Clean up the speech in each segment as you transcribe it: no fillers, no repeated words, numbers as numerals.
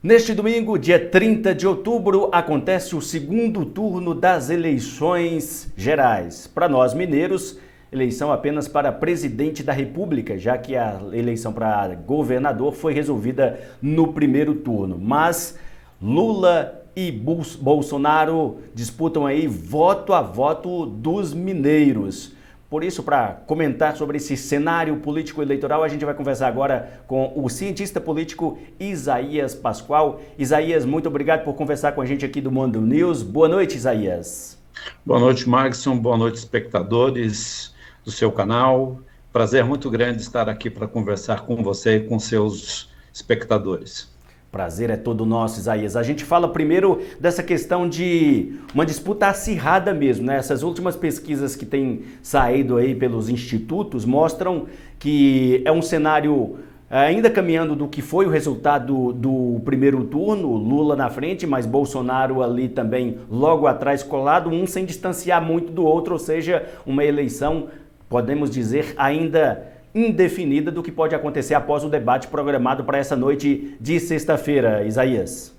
Neste domingo, dia 30 de outubro, acontece o segundo turno das eleições gerais. Para nós mineiros, eleição apenas para presidente da República, já que a eleição para governador foi resolvida no primeiro turno. Mas Lula e Bolsonaro disputam aí voto a voto dos mineiros. Por isso, para comentar sobre esse cenário político-eleitoral, a gente vai conversar agora com o cientista político Isaías Pascoal. Isaías, muito obrigado por conversar com a gente aqui do Mundo News. Boa noite, Isaías. Boa noite, Magson. Boa noite, espectadores do seu canal. Prazer muito grande estar aqui para conversar com você e com seus espectadores. Prazer é todo nosso, Isaías. A gente fala primeiro dessa questão de uma disputa acirrada mesmo, né? Essas últimas pesquisas que têm saído aí pelos institutos mostram que é um cenário ainda caminhando do que foi o resultado do primeiro turno, Lula na frente, mas Bolsonaro ali também logo atrás colado, um sem distanciar muito do outro, ou seja, uma eleição, podemos dizer, ainda indefinida do que pode acontecer após o debate programado para essa noite de sexta-feira, Isaías.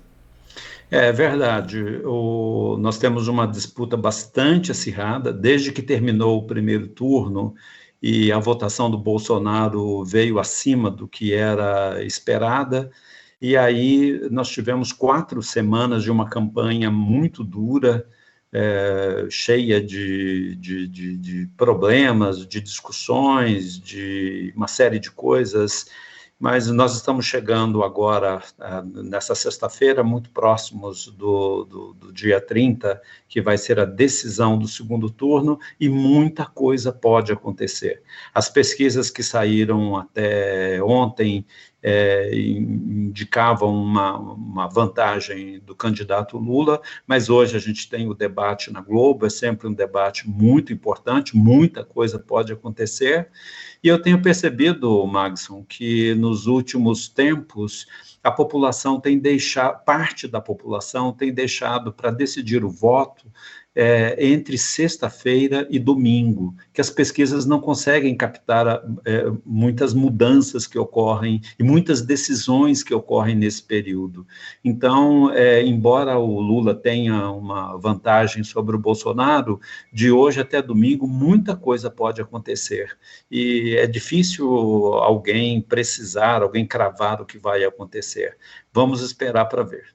É verdade, nós temos uma disputa bastante acirrada, desde que terminou o primeiro turno e a votação do Bolsonaro veio acima do que era esperada, e aí nós tivemos 4 semanas de uma campanha muito dura, cheia de problemas, de discussões, de uma série de coisas, mas nós estamos chegando agora, nessa sexta-feira, muito próximos do dia 30, que vai ser a decisão do segundo turno, e muita coisa pode acontecer. As pesquisas que saíram até ontem indicavam uma vantagem do candidato Lula, mas hoje a gente tem o debate na Globo, é sempre um debate muito importante, muita coisa pode acontecer, e eu tenho percebido, Magson, que nos últimos tempos a população tem deixado, parte da população tem deixado para decidir o voto entre sexta-feira e domingo, que as pesquisas não conseguem captar muitas mudanças que ocorrem e muitas decisões que ocorrem nesse período. Então, embora o Lula tenha uma vantagem sobre o Bolsonaro, de hoje até domingo, muita coisa pode acontecer. E é difícil alguém precisar, alguém cravar o que vai acontecer. Vamos esperar para ver.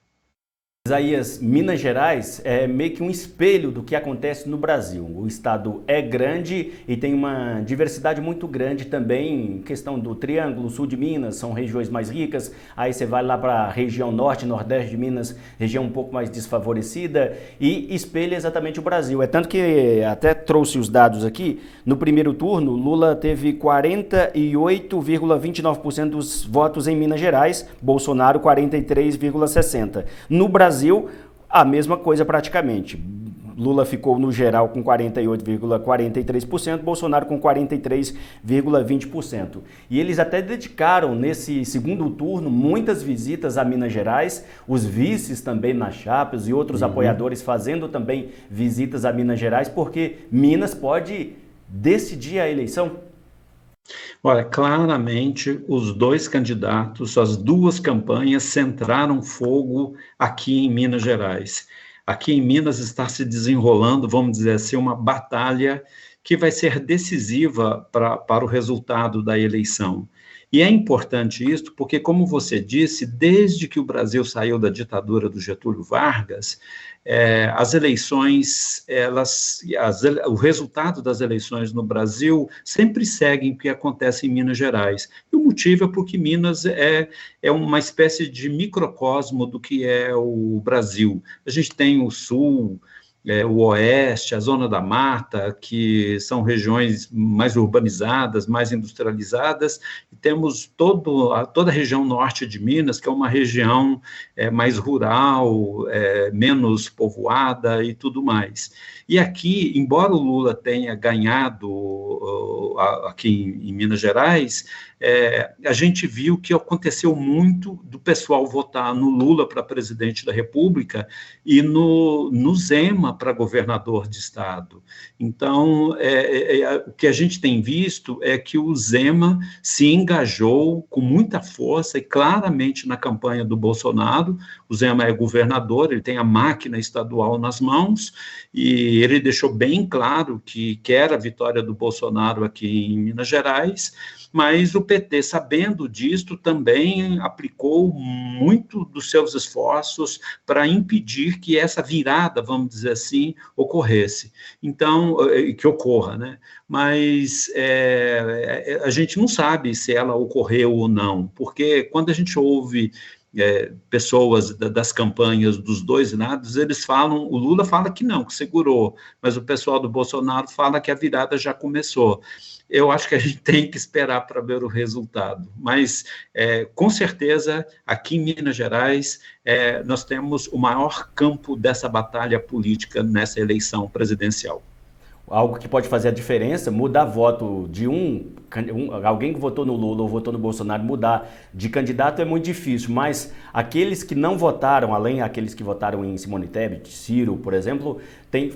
Isaías, Minas Gerais é meio que um espelho do que acontece no Brasil. O estado é grande e tem uma diversidade muito grande também, em questão do Triângulo, Sul de Minas, são regiões mais ricas, aí você vai lá para a região Norte, Nordeste de Minas, região um pouco mais desfavorecida, e espelha exatamente o Brasil. É tanto que até trouxe os dados aqui, no primeiro turno, Lula teve 48,29% dos votos em Minas Gerais, Bolsonaro 43,60%. No Brasil, a mesma coisa praticamente. Lula ficou no geral com 48,43%, Bolsonaro com 43,20%. E eles até dedicaram nesse segundo turno muitas visitas a Minas Gerais, os vices também nas chapas e outros apoiadores fazendo também visitas a Minas Gerais, porque Minas pode decidir a eleição. Olha, claramente os dois candidatos, as duas campanhas centraram fogo aqui em Minas Gerais. Aqui em Minas está se desenrolando, vamos dizer assim, uma batalha que vai ser decisiva para o resultado da eleição. E é importante isso porque, como você disse, desde que o Brasil saiu da ditadura do Getúlio Vargas, as eleições, o resultado das eleições no Brasil sempre seguem o que acontece em Minas Gerais. E o motivo é porque Minas é uma espécie de microcosmo do que é o Brasil. A gente tem o Sul, o Oeste, a Zona da Mata, que são regiões mais urbanizadas, mais industrializadas, e temos toda a região norte de Minas, que é uma região mais rural, menos povoada e tudo mais. E aqui, embora o Lula tenha ganhado aqui em Minas Gerais, a gente viu que aconteceu muito do pessoal votar no Lula para presidente da República e no Zema para governador de estado. Então, o que a gente tem visto é que o Zema se engajou com muita força e claramente na campanha do Bolsonaro. O Zema é governador, ele tem a máquina estadual nas mãos, e ele deixou bem claro que quer a vitória do Bolsonaro aqui em Minas Gerais, mas o PT, sabendo disto, também aplicou muito dos seus esforços para impedir que essa virada, vamos dizer assim, ocorresse. Então, que ocorra, né? Mas a gente não sabe se ela ocorreu ou não, porque quando a gente ouve pessoas das campanhas dos dois lados, eles falam, o Lula fala que não, que segurou, mas o pessoal do Bolsonaro fala que a virada já começou. Eu acho que a gente tem que esperar para ver o resultado, mas com certeza aqui em Minas Gerais nós temos o maior campo dessa batalha política nessa eleição presidencial. Algo que pode fazer a diferença, mudar voto de alguém que votou no Lula ou votou no Bolsonaro, mudar de candidato é muito difícil, mas aqueles que não votaram, além daqueles que votaram em Simone Tebet, Ciro, por exemplo,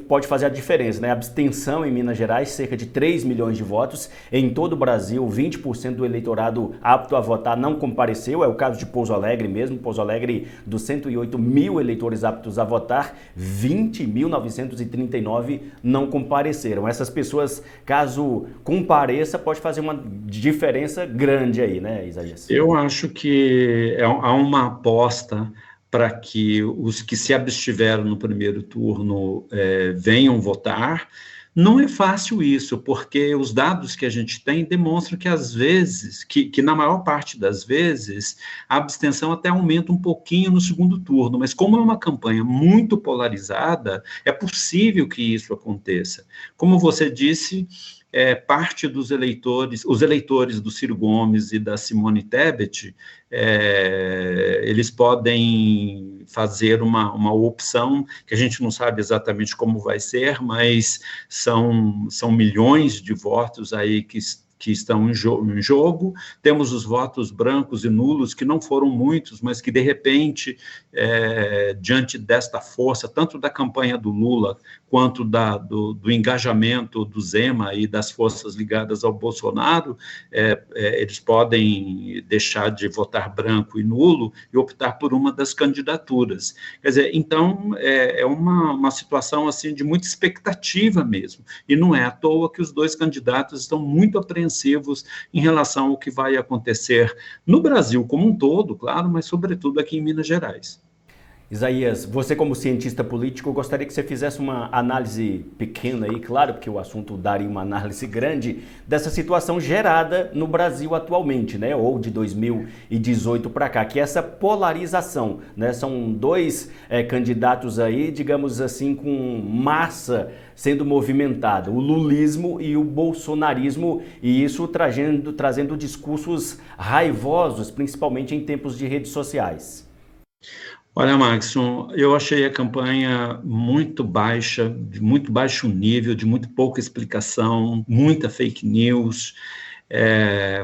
pode fazer a diferença, né? A abstenção em Minas Gerais, cerca de 3 milhões de votos, em todo o Brasil, 20% do eleitorado apto a votar não compareceu, é o caso de Pouso Alegre mesmo, Pouso Alegre, dos 108 mil eleitores aptos a votar, 20.939 não compareceram. Essas pessoas, caso compareça, pode fazer uma diferença grande aí, né, Isaías? Eu acho que há uma aposta para que os que se abstiveram no primeiro turno venham votar. Não é fácil isso, porque os dados que a gente tem demonstram que, às vezes, que na maior parte das vezes, a abstenção até aumenta um pouquinho no segundo turno, mas como é uma campanha muito polarizada, é possível que isso aconteça. Como você disse, parte dos eleitores, os eleitores do Ciro Gomes e da Simone Tebet, eles podem fazer uma opção que a gente não sabe exatamente como vai ser, mas são milhões de votos aí que estão em jogo. Temos os votos brancos e nulos, que não foram muitos, mas que, de repente, diante desta força, tanto da campanha do Lula, quanto do engajamento do Zema e das forças ligadas ao Bolsonaro, eles podem deixar de votar branco e nulo e optar por uma das candidaturas. Quer dizer, então, é uma situação assim, de muita expectativa mesmo, e não é à toa que os dois candidatos estão muito apreensivos em relação ao que vai acontecer no Brasil como um todo, claro, mas sobretudo aqui em Minas Gerais. Isaías, você como cientista político, gostaria que você fizesse uma análise pequena aí, claro, porque o assunto daria uma análise grande, dessa situação gerada no Brasil atualmente, né, ou de 2018 para cá, que é essa polarização, né, são dois candidatos aí, digamos assim, com massa sendo movimentada, o lulismo e o bolsonarismo, e isso trazendo discursos raivosos, principalmente em tempos de redes sociais. Olha, Maxson, eu achei a campanha muito baixa, de muito baixo nível, de muito pouca explicação, muita fake news,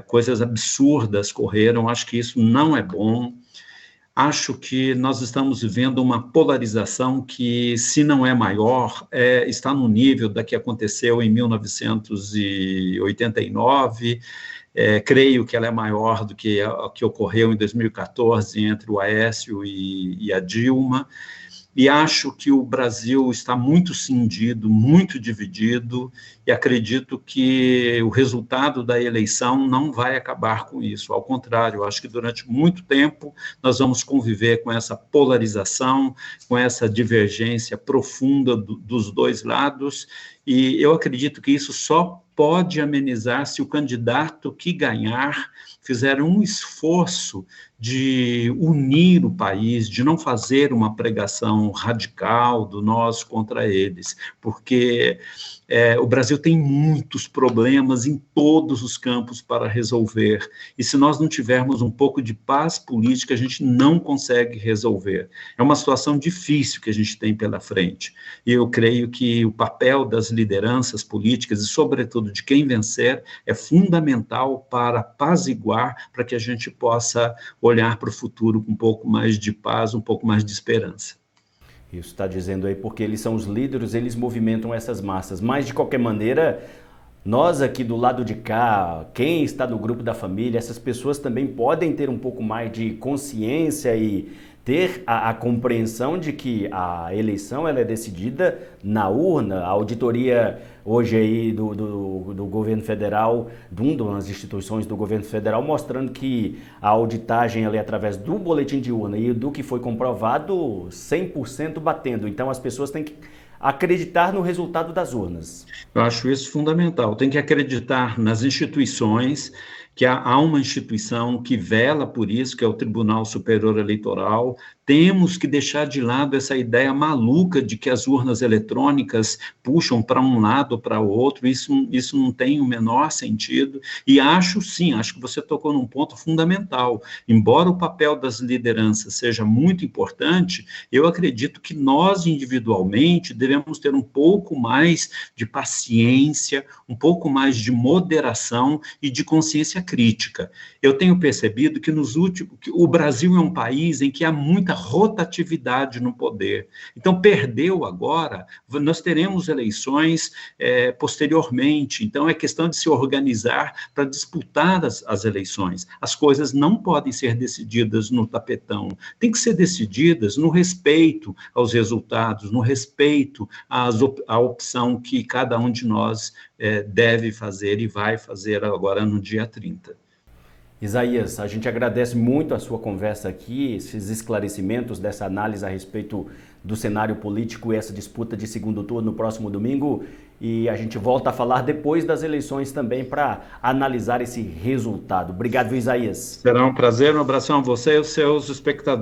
coisas absurdas correram, acho que isso não é bom. Acho que nós estamos vivendo uma polarização que, se não é maior, está no nível da que aconteceu em 1989, creio que ela é maior do que a que ocorreu em 2014 entre o Aécio e a Dilma, e acho que o Brasil está muito cindido, muito dividido, e acredito que o resultado da eleição não vai acabar com isso. Ao contrário, acho que durante muito tempo nós vamos conviver com essa polarização, com essa divergência profunda dos dois lados, e eu acredito que isso só pode amenizar se o candidato que ganhar fizer um esforço de unir o país, de não fazer uma pregação radical do nós contra eles, porque o Brasil tem muitos problemas em todos os campos para resolver, e se nós não tivermos um pouco de paz política, a gente não consegue resolver. É uma situação difícil que a gente tem pela frente, e eu creio que o papel das lideranças políticas, e sobretudo de quem vencer, é fundamental para apaziguar, para que a gente possa olhar para o futuro com um pouco mais de paz, um pouco mais de esperança. Isso está dizendo aí porque eles são os líderes, eles movimentam essas massas. Mas, de qualquer maneira, nós aqui do lado de cá, quem está no grupo da família, essas pessoas também podem ter um pouco mais de consciência e ter a compreensão de que a eleição ela é decidida na urna. A auditoria hoje aí do governo federal, de uma das instituições do governo federal, mostrando que a auditagem ali através do boletim de urna e do que foi comprovado, 100% batendo. Então as pessoas têm que acreditar no resultado das urnas. Eu acho isso fundamental. Tem que acreditar nas instituições, que há uma instituição que vela por isso, que é o Tribunal Superior Eleitoral. Temos que deixar de lado essa ideia maluca de que as urnas eletrônicas puxam para um lado ou para o outro. Isso não tem o menor sentido. E acho que você tocou num ponto fundamental. Embora o papel das lideranças seja muito importante, eu acredito que nós, individualmente, devemos ter um pouco mais de paciência, um pouco mais de moderação e de consciência crítica. Eu tenho percebido que que o Brasil é um país em que há muita rotatividade no poder. Então, perdeu agora, nós teremos eleições posteriormente, então é questão de se organizar para disputar as eleições. As coisas não podem ser decididas no tapetão, tem que ser decididas no respeito aos resultados, no respeito à opção que cada um de nós deve fazer e vai fazer agora no dia 30. Isaías, a gente agradece muito a sua conversa aqui, esses esclarecimentos dessa análise a respeito do cenário político e essa disputa de segundo turno no próximo domingo. E a gente volta a falar depois das eleições também para analisar esse resultado. Obrigado, Isaías. Será um prazer, um abração a você e aos seus espectadores.